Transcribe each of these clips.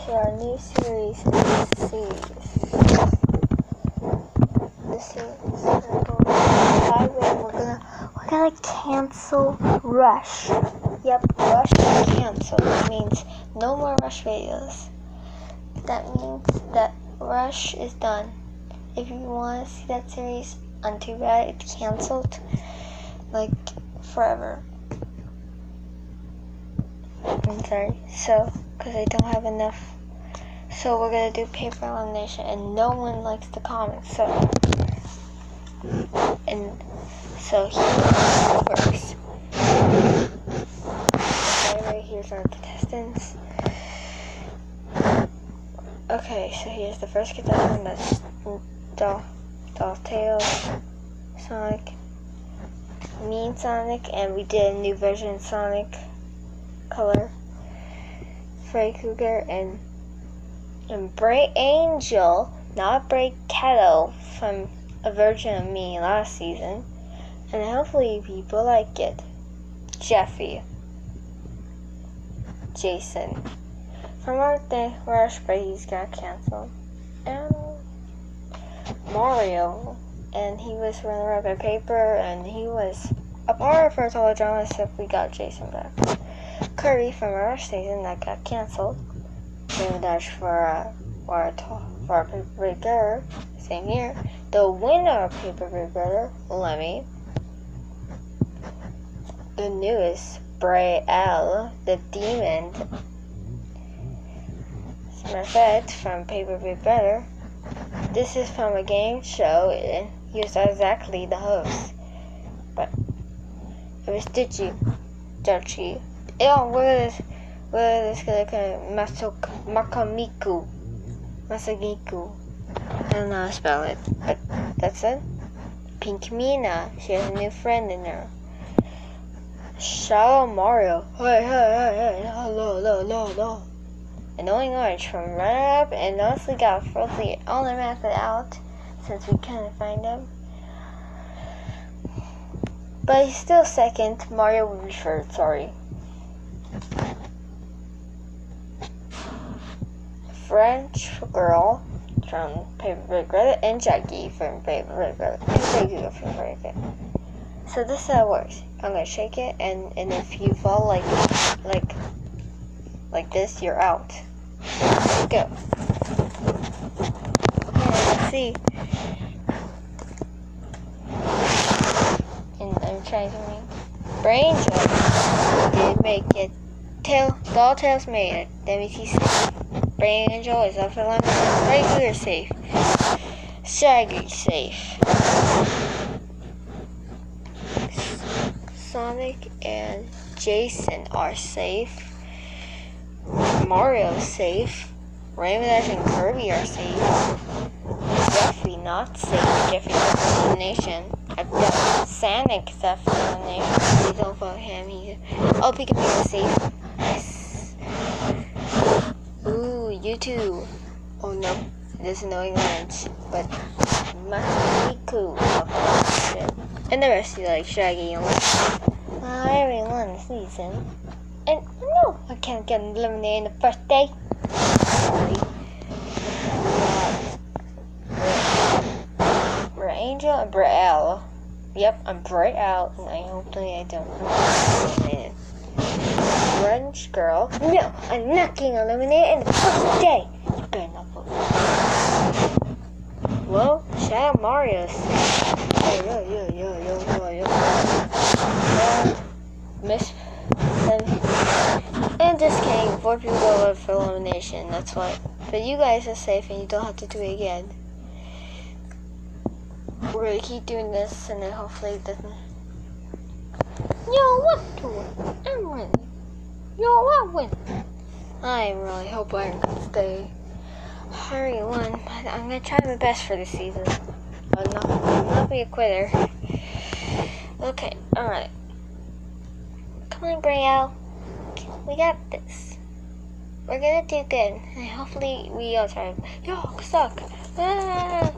So our new series is the series. Highway. We're gonna cancel Rush. Yep, Rush is canceled. That means no more Rush videos. That means that Rush is done. If you want to see that series, too bad it's canceled. Like forever. I'm sorry. So, because I don't have enough. So we're gonna do paper elimination, and no one likes the comics. So here's first. Okay, right here's our contestants. Okay, so here's the first contestant. That's Tails, Sonic, Mean Sonic, and we did a new version of Sonic color. Freddy Krueger and Bray Angel, not Bray Kettle, from a version of me last season. And hopefully people like it. Jeffy. Jason. From our Rush, but he's got canceled. And Mario. And he was runner-up at paper, and he was a part of our total drama, except we got Jason back. Curry from our Rush season that got canceled. Rainbow Dash for our Paper Breaker, same year. The winner of Paper Breaker, Lemmy. The newest, Bray L, the Demon. Smurfette from Paper Breaker. This is from a game show, and he was exactly the host. But it was Digi. Oh, what is this guy? Masagiku. I don't know how to spell it, but that's it. Pink Mina, she has a new friend in her. Shadow Mario. Hey, no. Annoying Orange from Runner Up, and honestly got Frozen on the method out since we couldn't find him. But he's still second. Mario would be third, sorry. French Girl from Paper Breaker and Jackie from Paper Breaker and Jackie from Paper Breaker. So this is how it works. I'm gonna shake it, and if you fall like this, you're out. Let's go. Okay, let's see. And I'm trying to make Brain Joke did make it. Doll Tails made it. WT safe. Brain Angel is up for limit. Freddy Krueger safe. Shaggy safe. Sonic and Jason are safe. Mario is safe. Rainbow Dash and Kirby are safe. Jeffy not safe. Jeffy's up for elimination. I've got Sonic is up for elimination. Please don't vote him. Oh, Pikachu is safe. Yes. Ooh, you too. Oh no, there's annoying orange, but Masagiku. And the rest you like Shaggy and everyone season. And no, I can't get eliminated in the first day. Bray Angel and Bray L. Yep, I'm Bray L, and hopefully I don't get eliminated. French Girl. No, I'm not getting eliminated in the first day. You better not vote. Well, Shadow Mario's. Miss them. And just kidding, 4 people go for elimination, that's why. But you guys are safe and you don't have to do it again. We're gonna keep doing this, and then hopefully it doesn't. Yo, what to win? I'm winning. Yo, what win? I really hope I can stay. Harry won, but I'm gonna try my best for this season. I'll not be a quitter. Okay, alright. Come on, Brielle. We got this. We're gonna do good. And hopefully we all try. Yo, suck. Ah.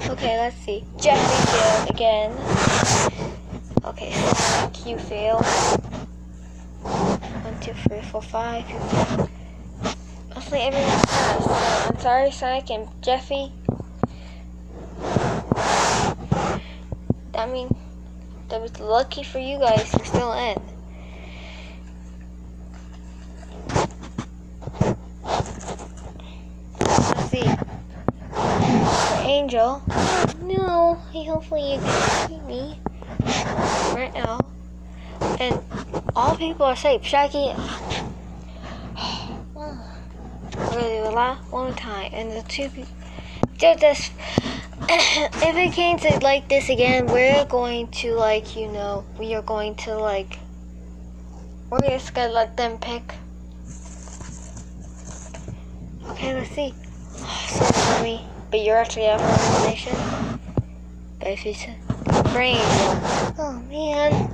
Okay, let's see. Jeffrey failed again. Okay, Sonic, you failed. 1, 2, 3, 4, 5. You failed. mostly everyone has. So I'm sorry, Sonic and Jeffy. I mean, that was lucky for you guys who still in. Let's see. For Angel. No, hopefully you can see me right now. And all people are safe. Shaggy. We're gonna do it one time. And the two people. Just this. If it came to like this again, we're going to like, we are going to like, we're just gonna let them pick. Okay, let's see. Sorry for me, but you're actually up for elimination. But if you said brain, oh man.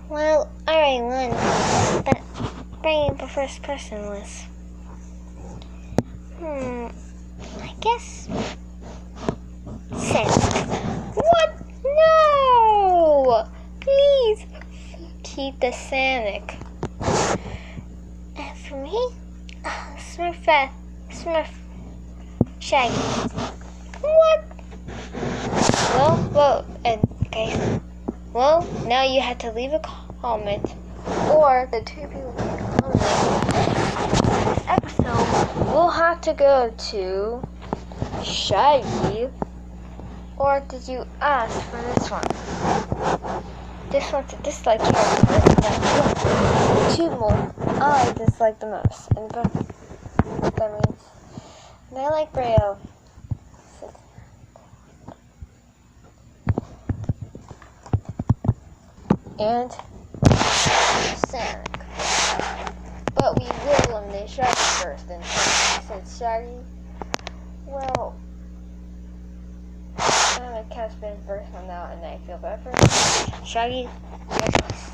Well, I already won. But brain the first person was. I guess. What? No! Please keep the Sonic. And for me, Smurf Shaggy. What? Well, and okay. Well, now you have to leave a comment, or the two people in this episode will have to go to Shaggy. Or did you ask for this one? This one's a dislike character. Two more I dislike the most. And that means and I like Braille. And Sonic. But we will eliminate Shaggy first. And since Shaggy, well, I'm a Cat's been first one out, and I feel bad for him. Shaggy, your choice.